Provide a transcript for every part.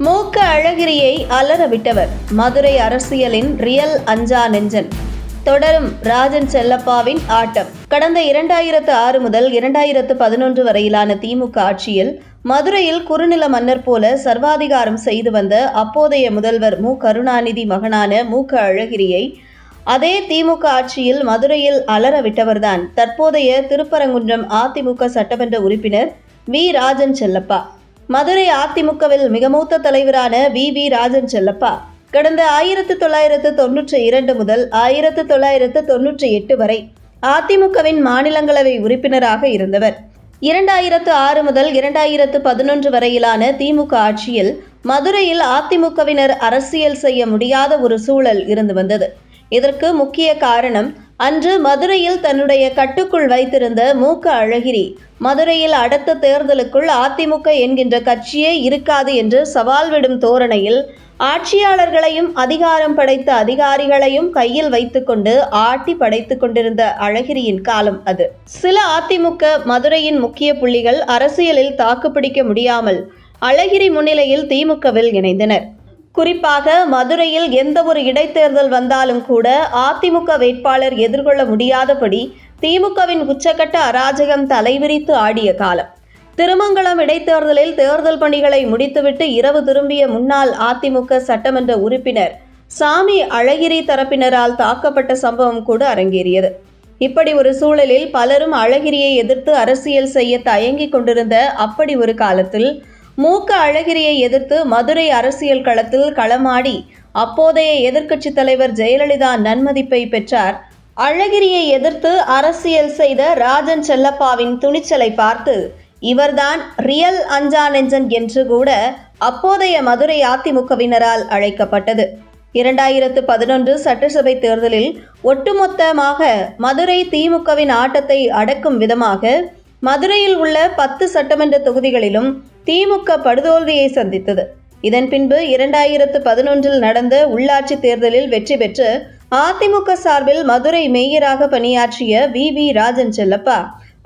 மூக்க அழகிரியை அலறவிட்டவர் மதுரை அரசியலின் ரியல் அஞ்சா நெஞ்சன். தொடரும் ராஜன் செல்லப்பாவின் ஆட்டம். கடந்த 2006 முதல் 2011 வரையிலான திமுக ஆட்சியில் மதுரையில் குறுநில மன்னர் போல சர்வாதிகாரம் செய்து வந்த அப்போதைய முதல்வர் மு கருணாநிதி மகனான மூக்க அழகிரியை அதே திமுக ஆட்சியில் மதுரையில் அலறவிட்டவர்தான் தற்போதைய திருப்பரங்குன்றம் அதிமுக சட்டமன்ற உறுப்பினர் வி ராஜன் செல்லப்பா. மதுரை அதிமுகவில் மிக மூத்த தலைவரான வி ராஜன் செல்லப்பா கடந்த 1992 முதல் 1998 வரை அதிமுகவின் மாநிலங்களவை உறுப்பினராக இருந்தவர். 2006 முதல் 2011 வரையிலான திமுக ஆட்சியில் மதுரையில் அதிமுகவினர் அரசியல் செய்ய முடியாத ஒரு சூழல் இருந்து வந்தது. இதற்கு முக்கிய காரணம், அன்று மதுரையில் தன்னுடைய கட்டுக்குள் வைத்திருந்த மூக்க அழகிரி மதுரையில் அடுத்த தேர்தலுக்குள் அதிமுக என்கின்ற கட்சியே இருக்காது என்று சவால் விடும் தோரணையில் ஆட்சியாளர்களையும் அதிகாரம் படைத்த அதிகாரிகளையும் கையில் வைத்துக்கொண்டு ஆட்டி படைத்துக் கொண்டிருந்த அழகிரியின் காலம் அது. சில அதிமுக மதுரையின் முக்கிய புள்ளிகள் அரசியலில் தாக்குப்பிடிக்க முடியாமல் அழகிரி முன்னிலையில் திமுகவில் இணைந்தனர். குறிப்பாக மதுரையில் எந்த ஒரு இடைத்தேர்தல் வந்தாலும் கூட அதிமுக வேட்பாளர் எதிர்கொள்ள முடியாதபடி திமுகவின் உச்சக்கட்ட அராஜகம் தலைவிரித்து ஆடிய காலம். திருமங்கலம் இடைத்தேர்தலில் தேர்தல் பணிகளை முடித்துவிட்டு இரவு திரும்பிய முன்னாள் அதிமுக சட்டமன்ற உறுப்பினர் சாமி அழகிரி தரப்பினரால் தாக்கப்பட்ட சம்பவம் கூட அரங்கேறியது. இப்படி ஒரு சூழலில் பலரும் அழகிரியை எதிர்த்து அரசியல் செய்ய தயங்கிக் கொண்டிருந்த அப்படி ஒரு காலத்தில் மூக்க அழகிரியை எதிர்த்து மதுரை அரசியல் களத்தில் களமாடி அப்போதைய எதிர்க்கட்சி தலைவர் ஜெயலலிதா நன்மதிப்பை பெற்றார். அழகிரியை எதிர்த்து அரசியல் செய்த ராஜன் செல்லப்பாவின் துணிச்சலை பார்த்து இவர்தான் ரியல் அஞ்சா நெஞ்சன் என்று கூட அப்போதைய மதுரை அதிமுகவினரால் அழைக்கப்பட்டது. 2011 சட்டசபை தேர்தலில் ஒட்டுமொத்தமாக மதுரை திமுகவின் ஆட்டத்தை அடக்கும் விதமாக மதுரையில் உள்ள 10 சட்டமன்ற தொகுதிகளிலும் திமுக படுதோல்வியை சந்தித்தது. இதன் பின்பு 2011 நடந்த உள்ளாட்சி தேர்தலில் வெற்றி பெற்று அதிமுக சார்பில் மதுரை மேயராக பணியாற்றிய வி ராஜன் செல்லப்பா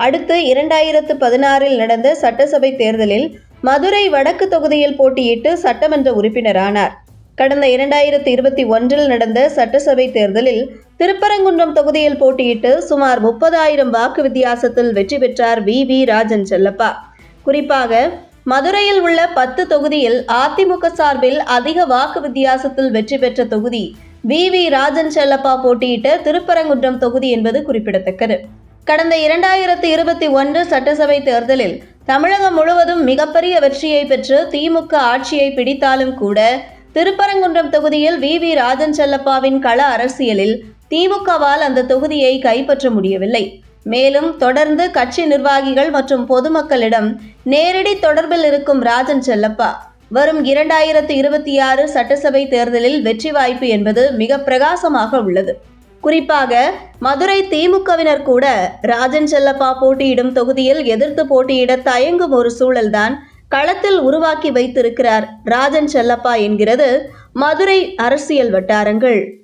அடுத்து 2016 நடந்த சட்டசபை தேர்தலில் மதுரை வடக்கு தொகுதியில் போட்டியிட்டு சட்டமன்ற உறுப்பினரானார். கடந்த 2021 நடந்த சட்டசபை தேர்தலில் திருப்பரங்குன்றம் தொகுதியில் போட்டியிட்டு சுமார் 30,000 வாக்கு வித்தியாசத்தில் வெற்றி பெற்றார் வி ராஜன் செல்லப்பா. குறிப்பாக மதுரையில் உள்ள 10 தொகுதியில் அதிமுக சார்பில் அதிக வாக்கு வித்தியாசத்தில் வெற்றி பெற்ற தொகுதி வி ராஜன் செல்லப்பா போட்டியிட்ட திருப்பரங்குன்றம் தொகுதி என்பது குறிப்பிடத்தக்கது. கடந்த 2021 சட்டசபை தேர்தலில் தமிழகம் முழுவதும் மிகப்பெரிய வெற்றியை பெற்று திமுக ஆட்சியை பிடித்தாலும் கூட திருப்பரங்குன்றம் தொகுதியில் வி ராஜன் செல்லப்பாவின் கள அரசியலில் திமுகவால் அந்த தொகுதியை கைப்பற்ற முடியவில்லை. மேலும் தொடர்ந்து கட்சி நிர்வாகிகள் மற்றும் பொதுமக்களிடம் நேரடி தொடர்பில் இருக்கும் ராஜன் செல்லப்பா வரும் 2026 சட்டசபை தேர்தலில் வெற்றி வாய்ப்பு என்பது மிக பிரகாசமாக உள்ளது. குறிப்பாக மதுரை திமுகவினர் கூட ராஜன் செல்லப்பா போட்டியிடும் தொகுதியில் எதிர்த்து போட்டியிட தயங்கும் ஒரு சூழல்தான் களத்தில் உருவாக்கி வைத்திருக்கிறார் ராஜன் செல்லப்பா என்கிறது மதுரை அரசியல் வட்டாரங்கள்.